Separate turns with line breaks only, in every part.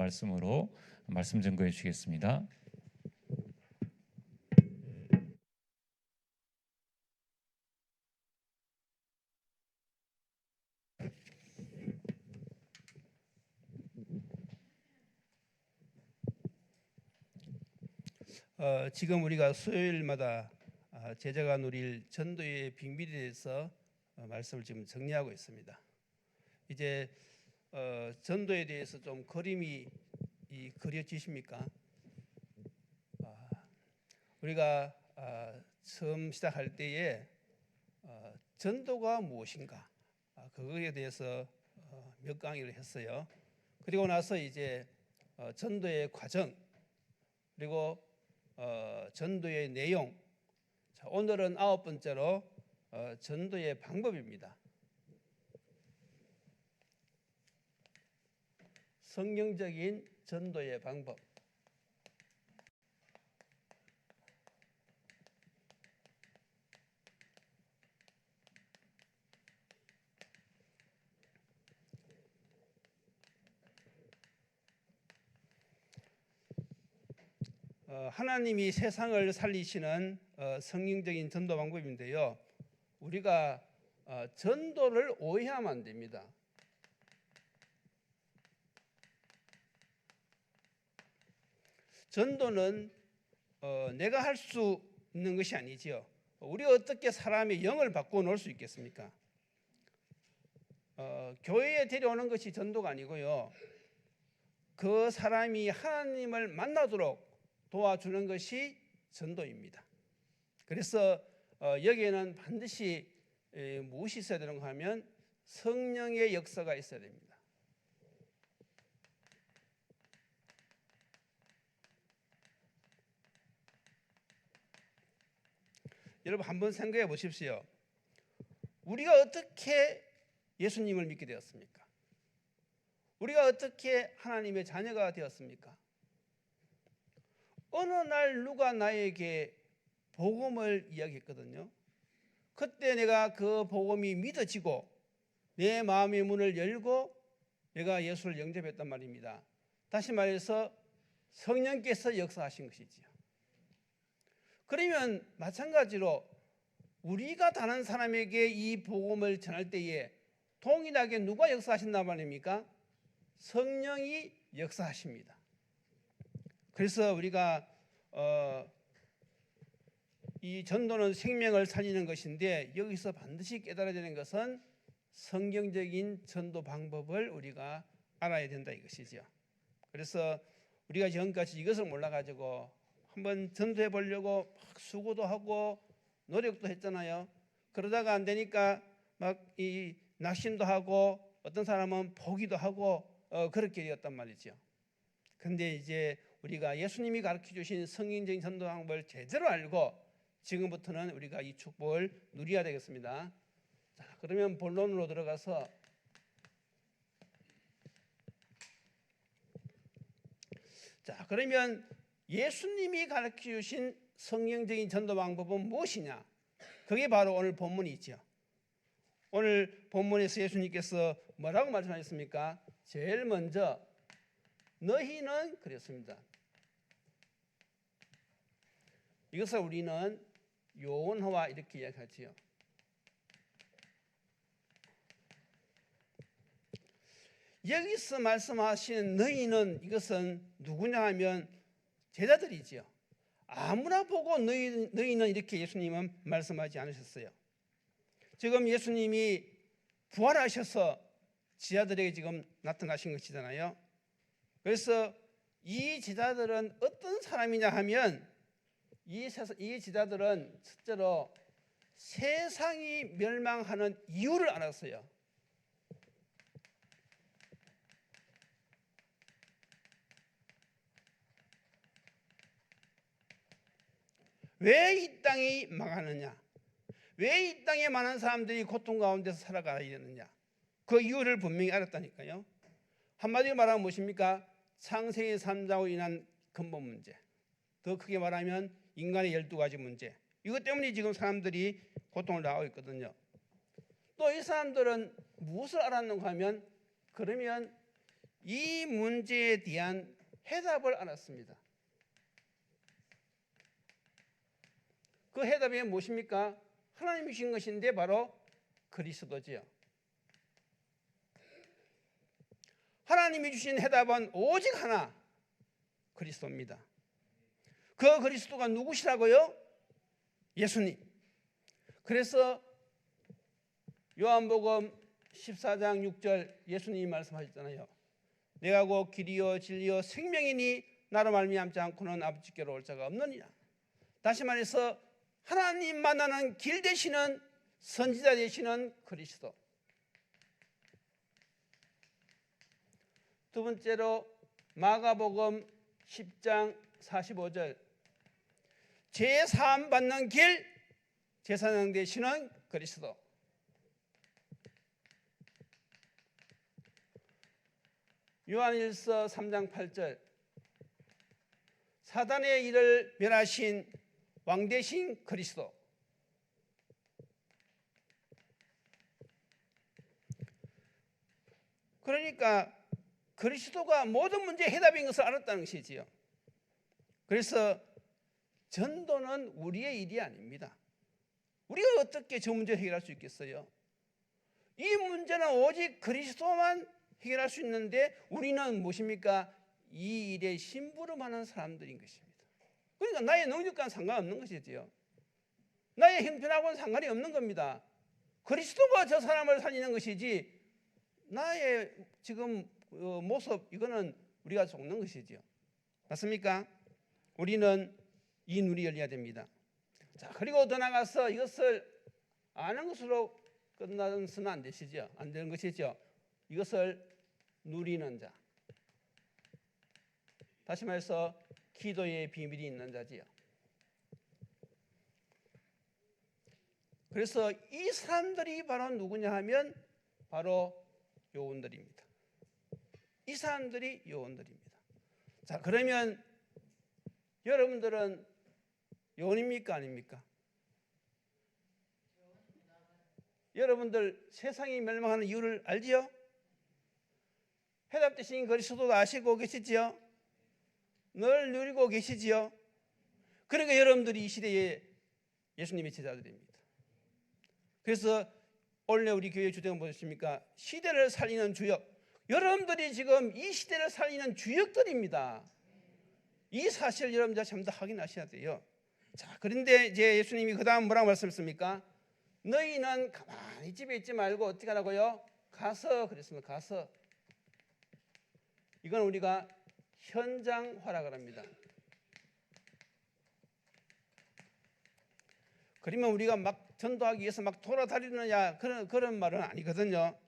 말씀으로 말씀 증거해 주시겠습니다.
지금 우리가 수요일마다 제자가 누릴 전도의 비밀에 대해서 말씀을 지금 정리하고 있습니다. 이제 전도에 대해서 좀 그림이 그려지십니까? 우리가 처음 시작할 때에 전도가 무엇인가 그거에 대해서 몇 강의를 했어요. 그리고 나서 이제 전도의 과정 그리고 전도의 내용. 자, 오늘은 9번째로 전도의 방법입니다. 성경적인 전도의 방법. 하나님이 세상을 살리시는 성경적인 전도 방법인데요. 우리가 전도를 오해하면 안 됩니다. 전도는 내가 할 수 있는 것이 아니죠. 우리가 어떻게 사람의 영을 바꾸어 놓을 수 있겠습니까? 교회에 데려오는 것이 전도가 아니고요. 그 사람이 하나님을 만나도록 도와주는 것이 전도입니다. 그래서 여기에는 반드시 무엇이 있어야 되는가 하면 성령의 역사가 있어야 됩니다. 여러분 한번 생각해 보십시오. 우리가 어떻게 예수님을 믿게 되었습니까? 우리가 어떻게 하나님의 자녀가 되었습니까? 어느 날 누가 나에게 복음을 이야기했거든요. 그때 내가 그 복음이 믿어지고 내 마음의 문을 열고 내가 예수를 영접했단 말입니다. 다시 말해서 성령께서 역사하신 것이지요. 그러면 마찬가지로 우리가 다른 사람에게 이 복음을 전할 때에 동일하게 누가 역사하신단 말입니까? 성령이 역사하십니다. 그래서 우리가 이 전도는 생명을 살리는 것인데 여기서 반드시 깨달아야 되는 것은 성경적인 전도 방법을 우리가 알아야 된다 이것이죠. 그래서 우리가 지금까지 이것을 몰라가지고 한번 전도해 보려고 막 수고도 하고 노력도 했잖아요. 그러다가 안 되니까 막 이 낙심도 하고 어떤 사람은 포기도 하고 그렇게 되었단 말이죠. 근데 이제 우리가 예수님이 가르쳐 주신 성경적인 전도 방법을 제대로 알고 지금부터는 우리가 이 축복을 누려야 되겠습니다. 자, 그러면 본론으로 들어가서 자, 그러면 예수님이 가르쳐 주신 성경적인 전도 방법은 무엇이냐? 그게 바로 오늘 본문이죠. 오늘 본문에서 예수님께서 뭐라고 말씀하셨습니까? 제일 먼저 너희는 그랬습니다. 이것을 우리는 요원화와 이렇게 이야기하지요. 여기서 말씀하신 너희는 이것은 누구냐 하면 제자들이지요. 아무나 보고 너희는 이렇게 예수님은 말씀하지 않으셨어요. 지금 예수님이 부활하셔서 제자들에게 지금 나타나신 것이잖아요. 그래서 이 제자들은 어떤 사람이냐 하면 이 제자들은 첫째로 세상이 멸망하는 이유를 알았어요. 왜 이 땅이 망하느냐? 왜 이 땅에 많은 사람들이 고통 가운데서 살아가야 되느냐? 그 이유를 분명히 알았다니까요. 한마디로 말하면 무엇입니까? 창세기 3장으로 인한 근본 문제. 더 크게 말하면 인간의 12가지 문제. 이것 때문에 지금 사람들이 고통을 당하고 있거든요. 또 이 사람들은 무엇을 알았는가 하면 그러면 이 문제에 대한 해답을 알았습니다. 그 해답이 무엇입니까? 하나님이 주신 것인데 바로 그리스도지요. 하나님이 주신 해답은 오직 하나, 그리스도입니다. 그 그리스도가 누구시라고요? 예수님. 그래서 요한복음 14장 6절 예수님이 말씀하셨잖아요. 내가 곧 길이요 진리요 생명이니 나로 말미암지 않고는 아버지께로 올 자가 없느니라. 다시 말해서 하나님 만나는 길 되시는 선지자 되시는 그리스도. 두 번째로 마가복음 10장 45절 죄 사함 받는 길 제사장 되시는 그리스도. 요한일서 3장 8절 사단의 일을 멸하신 왕 되신 그리스도. 그러니까 그리스도가 모든 문제의 해답인 것을 알았다는 것이지요. 그래서 전도는 우리의 일이 아닙니다. 우리가 어떻게 저 문제를 해결할 수 있겠어요? 이 문제는 오직 그리스도만 해결할 수 있는데 우리는 무엇입니까? 이 일에 심부름하는 사람들인 것입니다. 그러니까 나의 능력과는 상관없는 것이지요. 나의 형편하고는 상관이 없는 겁니다. 그리스도가 저 사람을 살리는 것이지 나의 지금 모습 이거는 우리가 속는 것이지요. 맞습니까? 우리는 이 눈이 열려야 됩니다. 자, 그리고 더 나가서 이것을 아는 것으로 끝나서는 안 되시죠. 안 되는 것이죠. 이것을 누리는 자. 다시 말해서 기도의 비밀이 있는 자지요. 그래서 이 사람들이 바로 누구냐 하면 바로 요원들입니다. 이 사람들이 요원들입니다. 자, 그러면 여러분들은 요원입니까 아닙니까? 여러분들 세상이 멸망하는 이유를 알지요? 해답 되신 그리스도도 아시고 계시지요? 늘 누리고 계시지요? 그러니까 여러분들이 이 시대에 예수님의 제자들입니다. 그래서 원래 우리 교회 주제가 무엇입니까? 시대를 살리는 주역. 여러분들이 지금 이 시대를 살리는 주역들입니다. 이 사실을 여러분들 전부 다 확인하셔야 돼요. 자, 그런데 이제 예수님이 그 다음 뭐라고 말씀했습니까? 너희는 가만히 집에 있지 말고 어떻게 하라고요? 가서 그랬습니다. 가서. 이건 우리가 현장화라고 합니다. 그러면 우리가 막 전도하기 위해서 막 돌아다니느냐 그런 말은 아니거든요.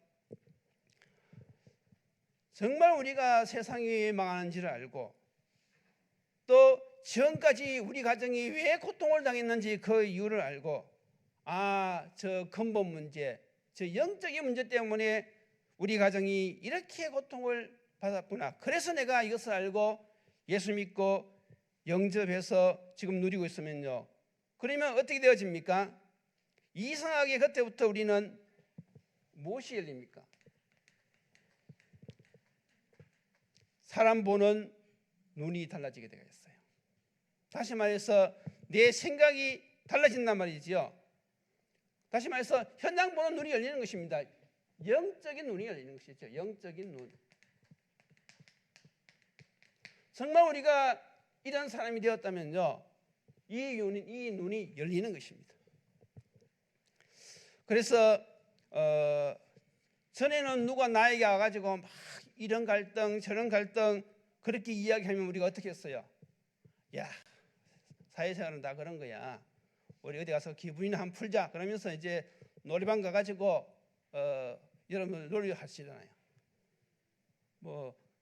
정말 우리가 세상이 망하는지를 알고 또 지금까지 우리 가정이 왜 고통을 당했는지 그 이유를 알고 저 근본 문제, 저 영적인 문제 때문에 우리 가정이 이렇게 고통을 받았구나. 그래서 내가 이것을 알고 예수 믿고 영접해서 지금 누리고 있으면요. 그러면 어떻게 되어집니까? 이상하게 그때부터 우리는 무엇이 열립니까? 사람 보는 눈이 달라지게 되겠어요. 다시 말해서 내 생각이 달라진단 말이지요. 다시 말해서 현장 보는 눈이 열리는 것입니다. 영적인 눈이 열리는 것이죠. 영적인 눈. 정말 우리가 이런 사람이 되었다면요, 이 눈이 열리는 것입니다. 그래서 전에는 누가 나에게 와가지고 막 이런 갈등 저런 갈등 그렇게 이야기하면 우리가 어떻게 했어요? 야, 사회생활은 다 그런 거야. 우리 어디 가서 기분이나 한번 풀자. 그러면서 이제 놀이방 가가지고 여러분 놀이 하시잖아요.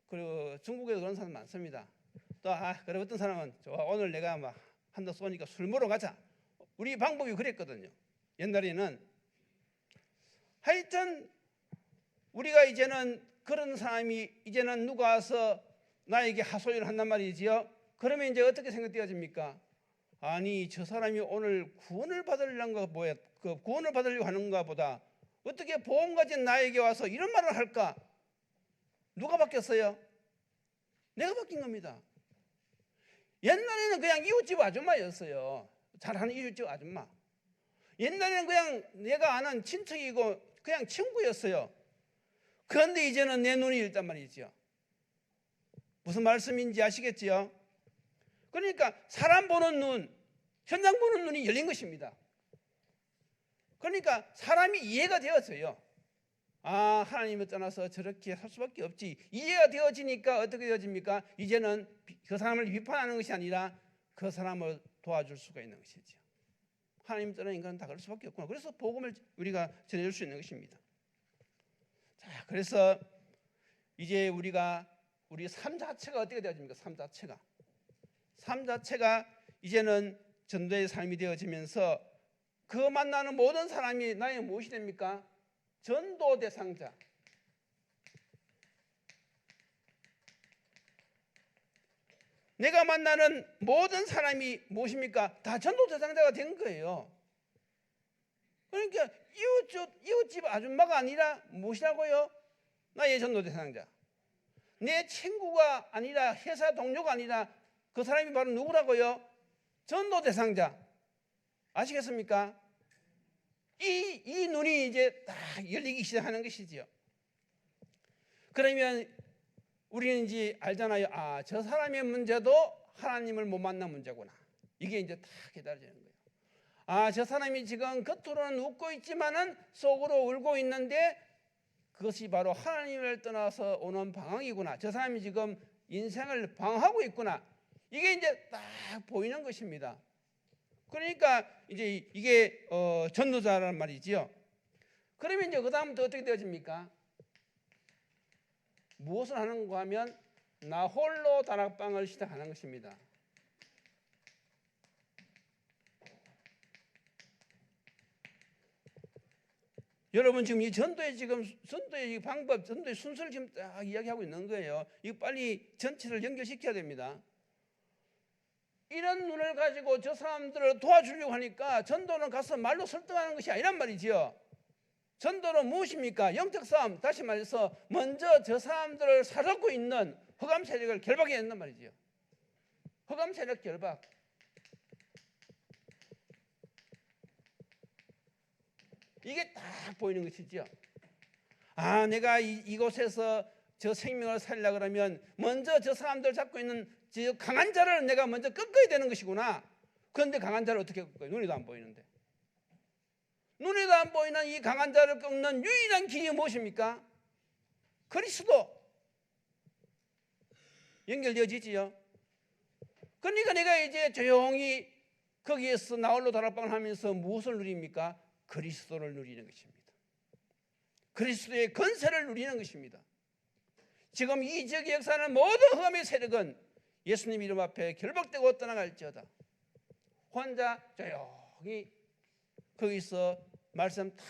그리고 중국에도 그런 사람 많습니다. 또 그래 어떤 사람은 좋아, 오늘 내가 막 한턱 쏘니까 술 먹으러 가자. 우리 방법이 그랬거든요. 옛날에는. 하여튼 우리가 이제는 그런 사람이 이제는 누가 와서 나에게 하소연을 한단 말이지요. 그러면 이제 어떻게 생각되어집니까? 아니, 저 사람이 오늘 구원을 받으려는가 뭐야? 그 구원을 받으려고 하는가 보다 어떻게 보험 가진 나에게 와서 이런 말을 할까? 누가 바뀌었어요? 내가 바뀐 겁니다. 옛날에는 그냥 이웃집 아줌마였어요. 잘하는 이웃집 아줌마. 옛날에는 그냥 내가 아는 친척이고 그냥 친구였어요. 그런데 이제는 내 눈이 열단 말이죠. 무슨 말씀인지 아시겠지요? 그러니까 사람 보는 눈, 현장 보는 눈이 열린 것입니다. 그러니까 사람이 이해가 되어져요. 아, 하나님을 떠나서 저렇게 살 수밖에 없지. 이해가 되어지니까 어떻게 되어집니까? 이제는 그 사람을 비판하는 것이 아니라 그 사람을 도와줄 수가 있는 것이죠. 하나님 떠난 인간은 다 그럴 수밖에 없구나. 그래서 복음을 우리가 전해줄 수 있는 것입니다. 자, 그래서 이제 우리 삶 자체가 어떻게 되어집니까? 삶 자체가 이제는 전도의 삶이 되어지면서 그 만나는 모든 사람이 나의 무엇이 됩니까? 전도 대상자. 내가 만나는 모든 사람이 무엇입니까? 다 전도 대상자가 된 거예요. 그러니까 이웃집 아줌마가 아니라 무엇이라고요? 나의 전도 대상자. 내 친구가 아니라 회사 동료가 아니라 그 사람이 바로 누구라고요? 전도 대상자. 아시겠습니까? 이 눈이 이제 딱 열리기 시작하는 것이지요. 그러면 우리는 이제 알잖아요. 아, 저 사람의 문제도 하나님을 못 만난 문제구나. 이게 이제 다 깨달아지는 거예요. 아, 저 사람이 지금 겉으로는 웃고 있지만은 속으로 울고 있는데 그것이 바로 하나님을 떠나서 오는 방황이구나. 저 사람이 지금 인생을 방황하고 있구나. 이게 이제 딱 보이는 것입니다. 그러니까 이제 이게 전도자란 말이지요. 그러면 이제 그 다음부터 어떻게 되어집니까? 무엇을 하는가 하면 나 홀로 다락방을 시작하는 것입니다. 여러분 지금 이 전도의 방법, 전도의 순서를 지금 딱 이야기하고 있는 거예요. 이거 빨리 전체를 연결시켜야 됩니다. 이런 눈을 가지고 저 사람들을 도와주려고 하니까 전도는 가서 말로 설득하는 것이 아니란 말이지요. 전도는 무엇입니까? 영적 싸움. 다시 말해서 먼저 저 사람들을 사로잡고 있는 흑암 세력을 결박해야 된단 말이지요. 흑암 세력 결박. 이게 딱 보이는 것이지요. 아, 내가 이곳에서 저 생명을 살리려고 그러면 먼저 저 사람들 잡고 있는 저 강한 자를 내가 먼저 꺾어야 되는 것이구나. 그런데 강한 자를 어떻게 꺾어요? 눈에도 안 보이는데. 눈에도 안 보이는 이 강한 자를 꺾는 유일한 길이 무엇입니까? 그리스도. 연결되어지지요. 그러니까 내가 이제 조용히 거기에서 나홀로 다락방을 하면서 무엇을 누립니까? 그리스도를 누리는 것입니다. 그리스도의 건세를 누리는 것입니다. 지금 이 지역의 역사는 모든 흑암의 세력은 예수님 이름 앞에 결박되고 떠나갈지어다. 혼자 조용히 거기서 말씀 탁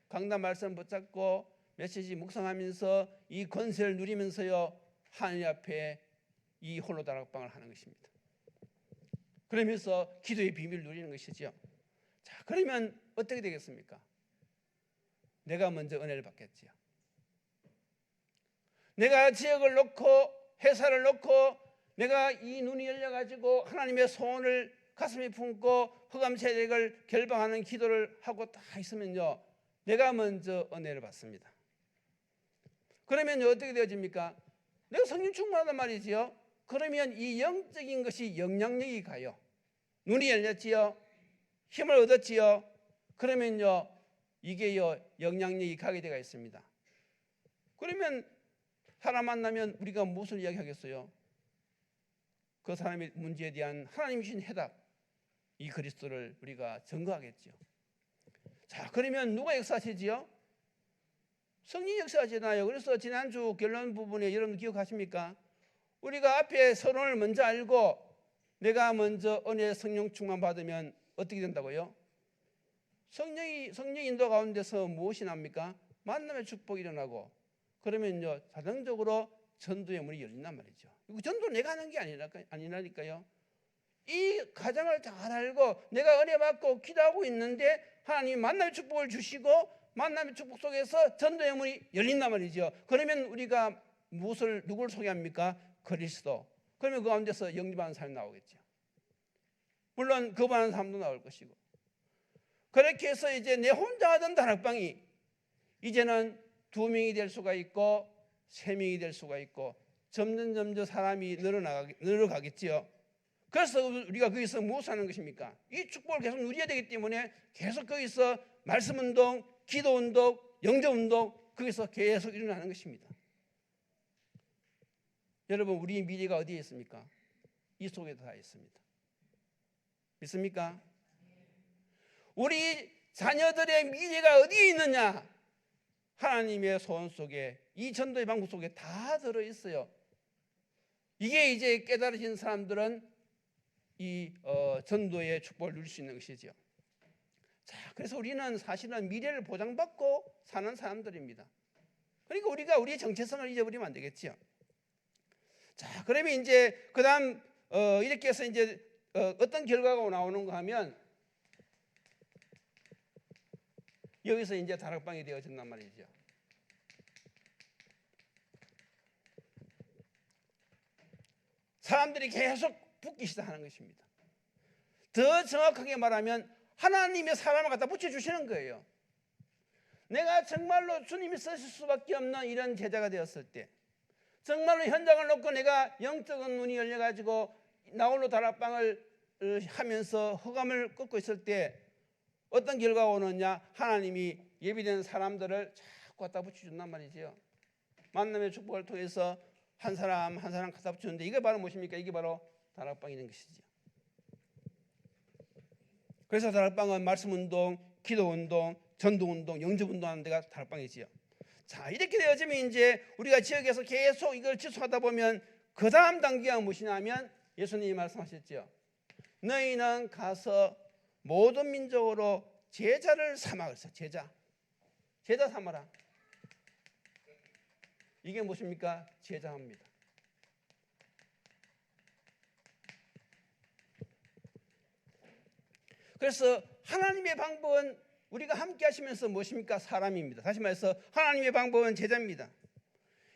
강단 말씀 붙잡고 메시지 묵상하면서 이 건세를 누리면서요 하나님 앞에 이 홀로 다락방을 하는 것입니다. 그러면서 기도의 비밀을 누리는 것이죠. 자, 그러면 어떻게 되겠습니까? 내가 먼저 은혜를 받겠지요. 내가 지역을 놓고 회사를 놓고 내가 이 눈이 열려가지고 하나님의 소원을 가슴에 품고 흑암 세력을 결방하는 기도를 하고 딱 있으면요 내가 먼저 은혜를 받습니다. 그러면 어떻게 되어집니까? 내가 성령 충만하단 말이지요. 그러면 이 영적인 것이 영향력이 가요. 눈이 열렸지요. 힘을 얻었지요. 그러면요 이게요 영향력이 가게 되어 있습니다. 그러면 사람 만나면 우리가 무엇을 이야기하겠어요? 그 사람의 문제에 대한 하나님이 주신 해답, 이 그리스도를 우리가 증거하겠죠. 자, 그러면 누가 역사하시지요? 성령이 역사하시나요? 그래서 지난주 결론 부분에 여러분 기억하십니까? 우리가 앞에 서론을 먼저 알고 내가 먼저 은혜 성령 충만 받으면 어떻게 된다고요? 성령 인도 가운데서 무엇이 납니까? 만남의 축복이 일어나고 그러면요 자동적으로 전도의 문이 열린단 말이죠. 전도 내가 하는 게 아니라니까요. 이 가정을 잘 알고 내가 은혜 받고 기도하고 있는데 하나님이 만남의 축복을 주시고 만남의 축복 속에서 전도의 문이 열린단 말이죠. 그러면 우리가 누구를 소개합니까? 그리스도. 그러면 그 가운데서 영접하는 사람이 나오겠죠. 물론 거부하는 사람도 나올 것이고. 그렇게 해서 이제 내 혼자 하던 다락방이 이제는 2명이 될 수가 있고 3명이 될 수가 있고 점점 사람이 늘어가겠지요. 그래서 우리가 거기서 무엇을 하는 것입니까? 이 축복을 계속 누려야 되기 때문에 계속 거기서 말씀운동, 기도운동, 영접운동 거기서 계속 일어나는 것입니다. 여러분, 우리의 미래가 어디에 있습니까? 이 속에 다 있습니다. 믿습니까? 우리 자녀들의 미래가 어디에 있느냐? 하나님의 소원 속에, 이 전도의 방법 속에 다 들어있어요. 이게 이제 깨달으신 사람들은 이 전도의 축복을 누릴 수 있는 것이죠. 자, 그래서 우리는 사실은 미래를 보장받고 사는 사람들입니다. 그러니까 우리가 우리의 정체성을 잊어버리면 안 되겠죠. 자, 그러면 이제 그다음 이렇게 해서 이제 어떤 결과가 나오는가 하면 여기서 이제 다락방이 되어진단 말이죠. 사람들이 계속 붙기 시작하는 것입니다. 더 정확하게 말하면 하나님의 사람을 갖다 붙여주시는 거예요. 내가 정말로 주님이 쓰실 수밖에 없는 이런 제자가 되었을 때, 정말로 현장을 놓고 내가 영적인 눈이 열려가지고 나홀로 다락방을 하면서 허감을 꺾고 있을 때 어떤 결과가 오느냐? 하나님이 예비된 사람들을 자꾸 갖다 붙여준단 말이죠. 만남의 축복을 통해서 한 사람 한 사람 갖다 붙였는데 이게 바로 무엇입니까? 이게 바로 다락방이 된 것이죠. 그래서 다락방은 말씀운동, 기도운동, 전도운동, 영접운동 하는 데가 다락방이지요. 자, 이렇게 되어지면 이제 우리가 지역에서 계속 이걸 지속하다 보면 그 다음 단계가 무엇이냐면 예수님이 말씀하셨죠. 너희는 가서 모든 민족으로 제자를 삼아. 그랬어요. 제자 삼아라. 이게 무엇입니까? 제자입니다. 그래서 하나님의 방법은 우리가 함께 하시면서 무엇입니까? 사람입니다. 다시 말해서 하나님의 방법은 제자입니다.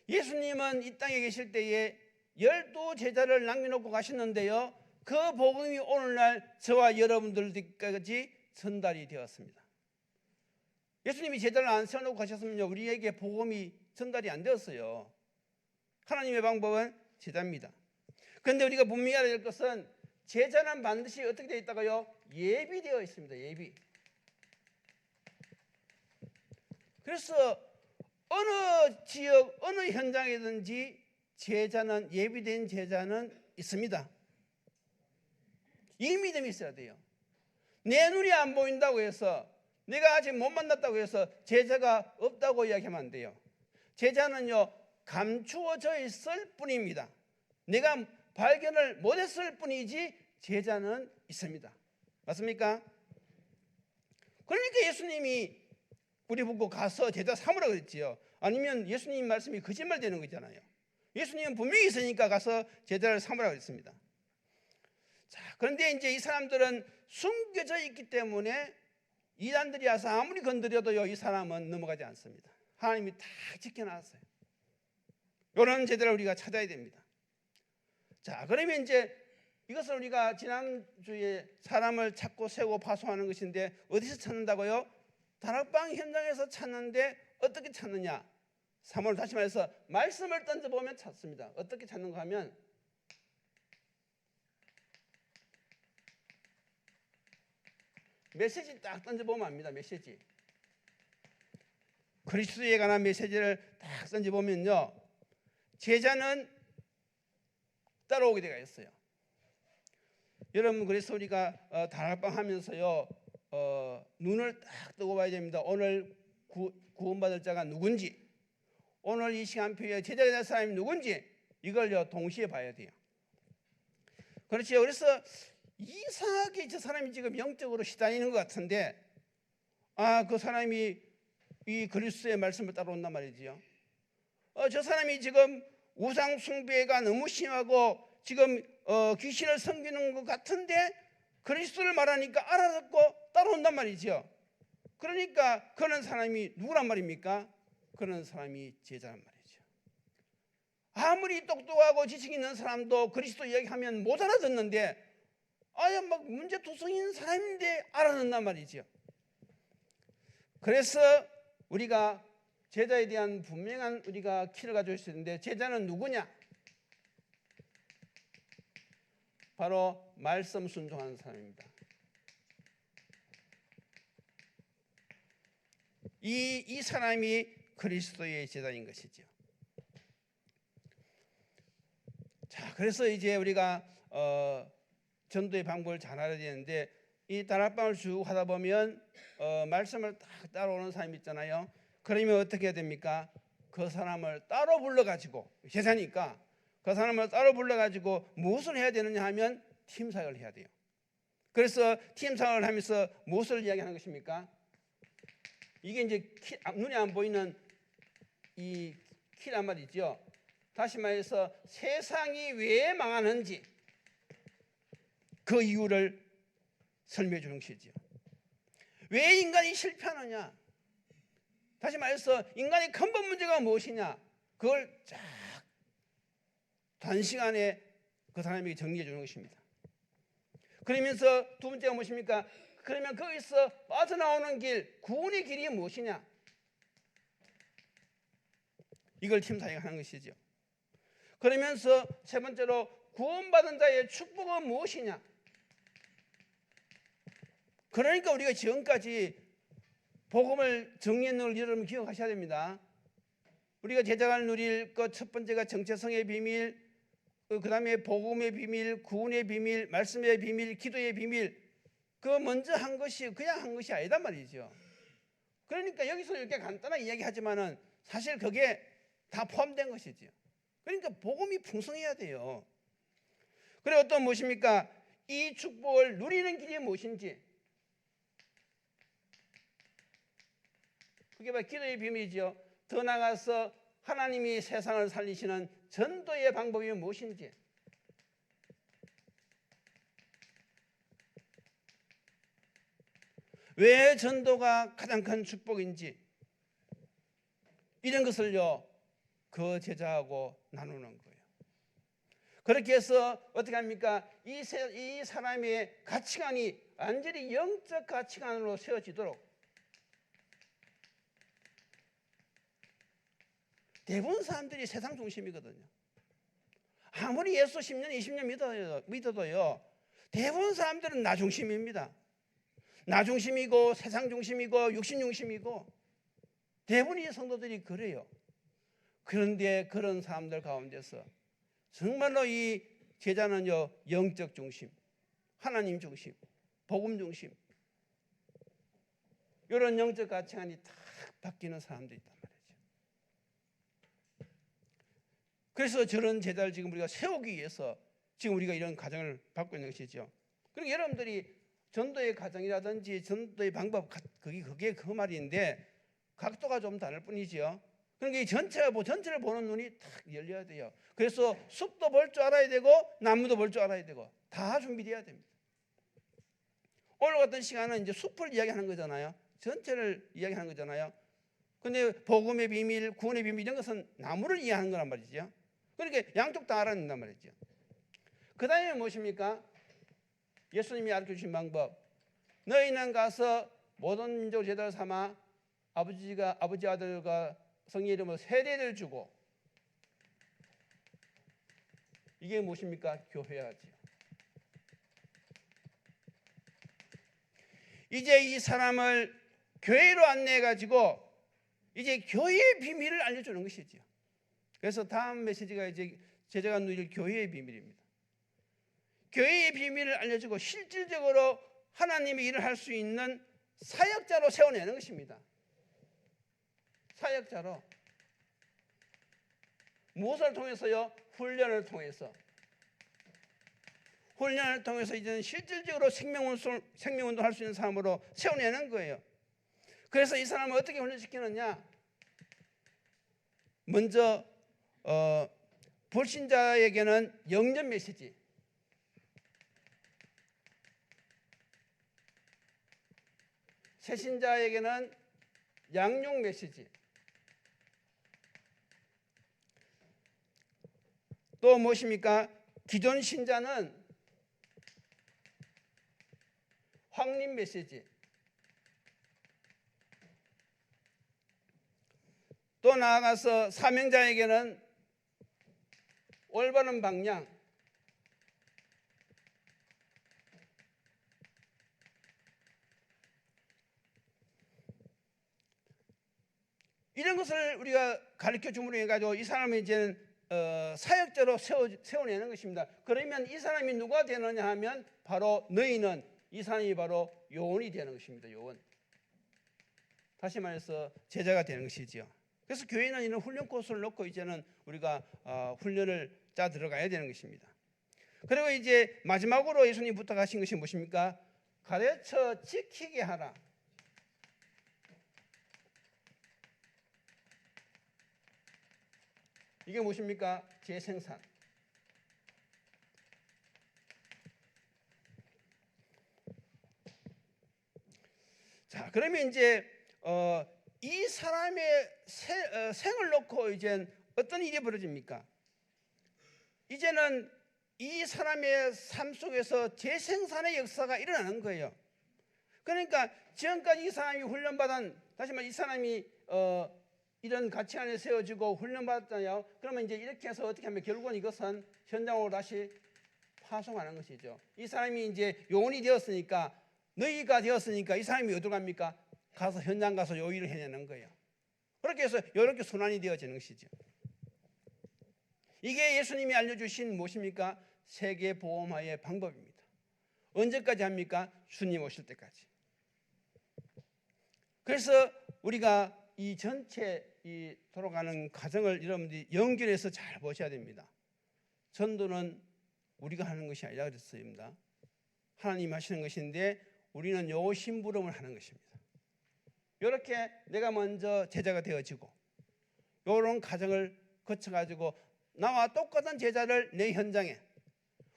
예수님은 이 땅에 계실 때에 12제자를 남겨놓고 가셨는데요, 그 복음이 오늘날 저와 여러분들까지 전달이 되었습니다. 예수님이 제자를 안 세워놓고 가셨으면요, 우리에게 복음이 전달이 안 되었어요. 하나님의 방법은 제자입니다. 그런데 우리가 분명히 알아야 될 것은 제자는 반드시 어떻게 되어 있다고요? 예비되어 있습니다. 예비. 그래서 어느 지역, 어느 현장이든지 제자는, 예비된 제자는 있습니다. 이 믿음이 있어야 돼요. 내 눈이 안 보인다고 해서, 내가 아직 못 만났다고 해서 제자가 없다고 이야기하면 안 돼요. 제자는요, 감추어져 있을 뿐입니다. 내가 발견을 못했을 뿐이지 제자는 있습니다. 맞습니까? 그러니까 예수님이 우리 보고 가서 제자 삼으라고 그랬지요. 아니면 예수님 말씀이 거짓말 되는 거잖아요. 예수님은 분명히 있으니까 가서 제자를 삼으라고 그랬습니다. 자, 그런데 이제 이 사람들은 숨겨져 있기 때문에 이단들이 와서 아무리 건드려도요, 이 사람은 넘어가지 않습니다. 하나님이 다 지켜놨어요. 이런 제자를 우리가 찾아야 됩니다. 자, 그러면 이제 이것을 우리가 지난주에 사람을 찾고 세우고 파송하는 것인데 어디서 찾는다고요? 다락방 현장에서 찾는데 어떻게 찾느냐? 3월 다시 말해서 말씀을 던져보면 찾습니다. 어떻게 찾는가 하면 메시지 딱 던져보면 압니다. 메시지. 그리스도에 관한 메시지를 딱 던져보면요, 제자는 따라오게 되어 있어요. 여러분, 그래서 우리가 다락방 하면서요, 눈을 딱 뜨고 봐야 됩니다. 오늘 구원받을 자가 누군지, 오늘 이 시간표에 제자가 될 사람이 누군지, 이걸요 동시에 봐야 돼요. 그렇죠. 그래서 이상하게 저 사람이 지금 영적으로 시달리는 것 같은데, 그 사람이 이 그리스도의 말씀을 따라온단 말이지요. 저 사람이 지금 우상 숭배가 너무 심하고 지금 귀신을 섬기는 것 같은데 그리스도를 말하니까 알아듣고 따라온단 말이죠. 그러니까 그런 사람이 누구란 말입니까? 그런 사람이 제자란 말이죠. 아무리 똑똑하고 지식 있는 사람도 그리스도 이야기하면 못 알아듣는데 아예 막 문제투성 있는 사람인데 알아듣는단 말이죠. 그래서 우리가 제자에 대한 분명한 우리가 키를 가지고 있어야 되는데, 제자는 누구냐? 바로 말씀 순종하는 사람입니다. 이 사람이 그리스도의 제자인 것이죠. 자, 그래서 이제 우리가 전도의 방법을 잘 알아야 되는데, 이 다락방을 쭉 하다 보면 말씀을 딱 따라오는 사람이 있잖아요. 그러면 어떻게 해야 됩니까? 그 사람을 따로 불러가지고, 제자니까 그 사람을 따로 불러가지고 무엇을 해야 되느냐 하면 팀사역을 해야 돼요. 그래서 팀사역을 하면서 무엇을 이야기하는 것입니까? 이게 이제 눈에 안 보이는 이 키란 말이죠. 다시 말해서 세상이 왜 망하는지 그 이유를 설명해 주는 것이죠. 왜 인간이 실패하느냐? 다시 말해서 인간의 근본 문제가 무엇이냐? 그걸 쫙 단시간에 그 사람에게 정리해 주는 것입니다. 그러면서 두 번째가 무엇입니까? 그러면 거기서 빠져나오는 길, 구원의 길이 무엇이냐? 이걸 팀사역을 하는 것이죠. 그러면서 세 번째로 구원받은 자의 축복은 무엇이냐? 그러니까 우리가 지금까지 복음을 정리했는 걸 여러분 기억하셔야 됩니다. 우리가 제자가 누릴 것 첫 번째가 정체성의 비밀, 그 다음에 복음의 비밀, 구원의 비밀, 말씀의 비밀, 기도의 비밀. 그 먼저 한 것이 그냥 한 것이 아니단 말이죠. 그러니까 여기서 이렇게 간단하게 이야기하지만은 사실 그게 다 포함된 것이죠. 그러니까 복음이 풍성해야 돼요. 그리고 또 무엇입니까? 이 축복을 누리는 길이 무엇인지, 그게 바로 기도의 비밀이죠. 더 나아가서 하나님이 세상을 살리시는 전도의 방법이 무엇인지, 왜 전도가 가장 큰 축복인지, 이런 것을요 그 제자하고 나누는 거예요. 그렇게 해서 어떻게 합니까? 이 사람의 가치관이 완전히 영적 가치관으로 세워지도록. 대부분 사람들이 세상 중심이거든요. 아무리 예수 10년, 20년 믿어도요, 대부분 사람들은 나 중심입니다. 나 중심이고 세상 중심이고 육신 중심이고 대부분의 성도들이 그래요. 그런데 그런 사람들 가운데서 정말로 이 제자는요, 영적 중심, 하나님 중심, 복음 중심, 이런 영적 가치관이 딱 바뀌는 사람들이 있단 말이죠. 그래서 저런 제자를 지금 우리가 세우기 위해서 지금 우리가 이런 과정을 밟고 있는 것이죠. 그리고 여러분들이 전도의 과정이라든지 전도의 방법, 그게 그 말인데 각도가 좀 다를 뿐이죠. 그러니까 이 전체를 보는 눈이 딱 열려야 돼요. 그래서 숲도 볼 줄 알아야 되고 나무도 볼 줄 알아야 되고 다 준비돼야 됩니다. 오늘 같은 시간은 이제 숲을 이야기하는 거잖아요. 전체를 이야기하는 거잖아요. 근데 복음의 비밀, 구원의 비밀 이런 것은 나무를 이해하는 거란 말이죠. 그러니까 양쪽 다 알아낸단 말이죠. 그 다음에 무엇입니까? 예수님이 가르쳐 주신 방법. 너희는 가서 모든 민족 제자를 삼아 아버지 아들과 성령의 이름으로 세례를 주고, 이게 무엇입니까? 교회야지요. 이제 이 사람을 교회로 안내해 가지고 이제 교회의 비밀을 알려주는 것이죠. 그래서 다음 메시지가 이제 제자가 누릴 교회의 비밀입니다. 교회의 비밀을 알려주고 실질적으로 하나님의 일을 할 수 있는 사역자로 세워내는 것입니다. 사역자로. 무엇을 통해서요? 훈련을 통해서. 훈련을 통해서 이제는 실질적으로 생명운동 할 수 있는 사람으로 세워내는 거예요. 그래서 이 사람을 어떻게 훈련시키느냐? 먼저 불신자에게는 영접 메시지, 새신자에게는 양육 메시지, 또 무엇입니까? 기존 신자는 확립 메시지, 또 나아가서 사명자에게는 올바른 방향, 이런 것을 우리가 가르쳐 줌으로 해가지고 이 사람을 이제는 사역자로 세워내는 것입니다. 그러면 이 사람이 누가 되느냐 하면 바로 너희는, 이 사람이 바로 요원이 되는 것입니다. 요원. 다시 말해서 제자가 되는 것이지요. 그래서 교회는 이런 훈련 코스를 놓고 이제는 우리가 훈련을 짜 들어가야 되는 것입니다. 그리고 이제 마지막으로 예수님 부탁하신 것이 무엇입니까? 가르쳐 지키게 하라. 이게 무엇입니까? 재생산. 자, 그러면 이제 이 사람의 생을 놓고 이제 어떤 일이 벌어집니까? 이제는 이 사람의 삶 속에서 재생산의 역사가 일어나는 거예요. 그러니까 지금까지 이 사람이 훈련받은, 다시 말해 이 사람이 이런 가치관에 세워지고 훈련받았잖아요. 그러면 이제 이렇게 해서 어떻게 하면 결국은 이것은 현장으로 다시 파송하는 것이죠. 이 사람이 이제 요원이 되었으니까, 너희가 되었으니까 이 사람이 어디로 갑니까? 가서 현장 가서 요 일을 해내는 거예요. 그렇게 해서 이렇게 순환이 되어지는 것이죠. 이게 예수님이 알려주신 무엇입니까? 세계보험화의 방법입니다. 언제까지 합니까? 주님 오실 때까지. 그래서 우리가 이 전체 이 돌아가는 과정을 여러분들이 연결해서 잘 보셔야 됩니다. 전도는 우리가 하는 것이 아니라 그랬습니다. 하나님 하시는 것인데 우리는 요 심부름을 하는 것입니다. 이렇게 내가 먼저 제자가 되어지고 이런 과정을 거쳐가지고 나와 똑같은 제자를 내 현장에,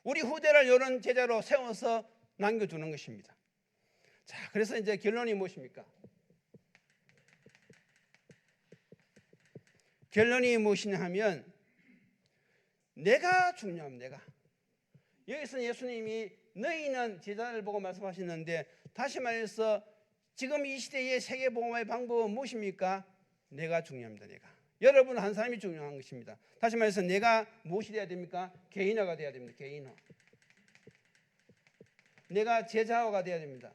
우리 후대를 이런 제자로 세워서 남겨두는 것입니다. 자, 그래서 이제 결론이 무엇입니까? 결론이 무엇이냐 하면 내가 중요합니다. 내가. 여기서 예수님이 너희는 제자를 보고 말씀하시는데, 다시 말해서 지금 이 시대의 세계보험의 방법은 무엇입니까? 내가 중요합니다. 내가. 여러분 한 사람이 중요한 것입니다. 다시 말해서 내가 무엇이 되어야 됩니까? 개인화가 되어야 됩니다. 개인화. 내가 제자화가 되어야 됩니다.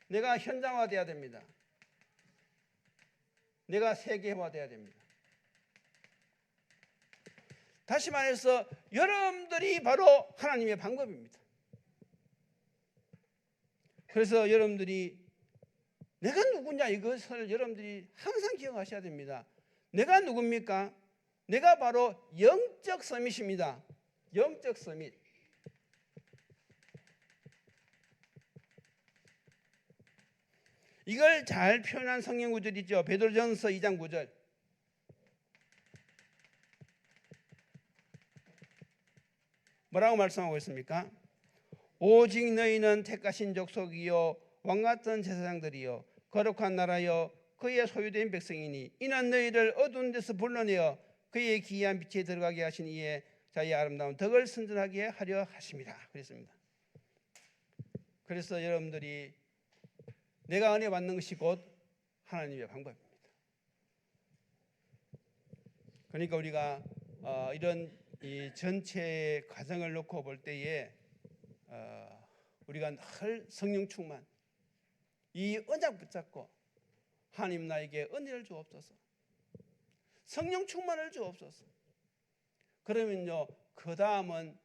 내가 현장화 되어야 됩니다. 내가 세계화 되어야 됩니다. 다시 말해서 여러분들이 바로 하나님의 방법입니다. 그래서 여러분들이 내가 누구냐, 이것을 여러분들이 항상 기억하셔야 됩니다. 내가 누굽니까? 내가 바로 영적 서밋입니다. 영적 서밋. 이걸 잘 표현한 성경 구절이죠. 베드로전서 2장 9절. 뭐라고 말씀하고 있습니까? 오직 너희는 택하신 족속이요 왕같은 제사장들이요 거룩한 나라요 그의 소유된 백성이니 이는 너희를 어두운 데서 불러내어 그의 기이한 빛에 들어가게 하신 이에 자기의 아름다운 덕을 선전하게 하려 하십니다. 그랬습니다. 그래서 여러분들이 내가 은혜 받는 것이 곧 하나님의 방법입니다. 그러니까 우리가 이런 이 전체 과정을 놓고 볼 때에 우리가 늘 성령 충만, 이 언약 붙잡고 하나님 나에게 은혜를 주옵소서, 성령 충만을 주옵소서. 그러면요 그 다음은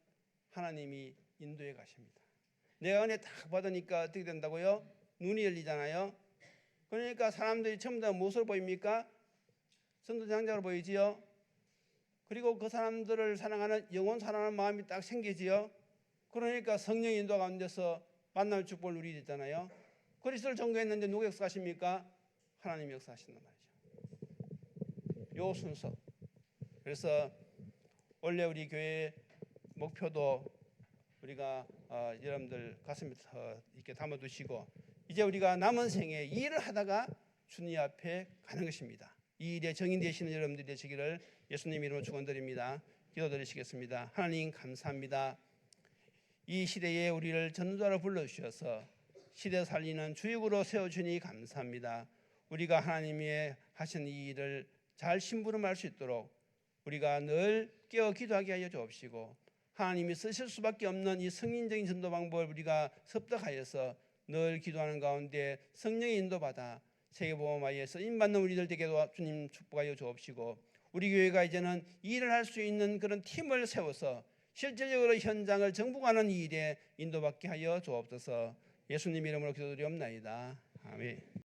하나님이 인도해 가십니다. 내가 은혜 딱 받으니까 어떻게 된다고요? 눈이 열리잖아요. 그러니까 사람들이 전부 다 무엇으로 보입니까? 전도장자로 보이지요. 그리고 그 사람들을 사랑하는 영혼 사랑하는 마음이 딱 생기지요. 그러니까 성령 인도 가운데서 만남의 축복을 누리게 되잖아요. 그리스도를 전거했는데 누가 역사하십니까? 하나님 역사하신단 말이죠. 요 순서. 그래서 원래 우리 교회 목표도 우리가 여러분들 가슴에 이렇게 담아두시고, 이제 우리가 남은 생에 일을 하다가 주님 앞에 가는 것입니다. 이 일에 정인 되시는 여러분들이 되시기를 예수님 이름으로 축원드립니다. 기도드리시겠습니다. 하나님 감사합니다. 이 시대에 우리를 전도자로 불러주셔서 시대 살리는 주역으로 세워주니 감사합니다. 우리가 하나님의 하신 이 일을 잘 심부름할 수 있도록 우리가 늘 깨어 기도하게 하여 주옵시고, 하나님이 쓰실 수밖에 없는 이 성인적인 전도 방법을 우리가 습득하여서 늘 기도하는 가운데 성령의 인도받아 세계복음화에 쓰임받는 우리들 되게도 주님 축복하여 주옵시고, 우리 교회가 이제는 일을 할 수 있는 그런 팀을 세워서 실질적으로 현장을 정복하는 이 일에 인도받게 하여 주옵소서. 예수님 이름으로 기도드리옵나이다. 아멘.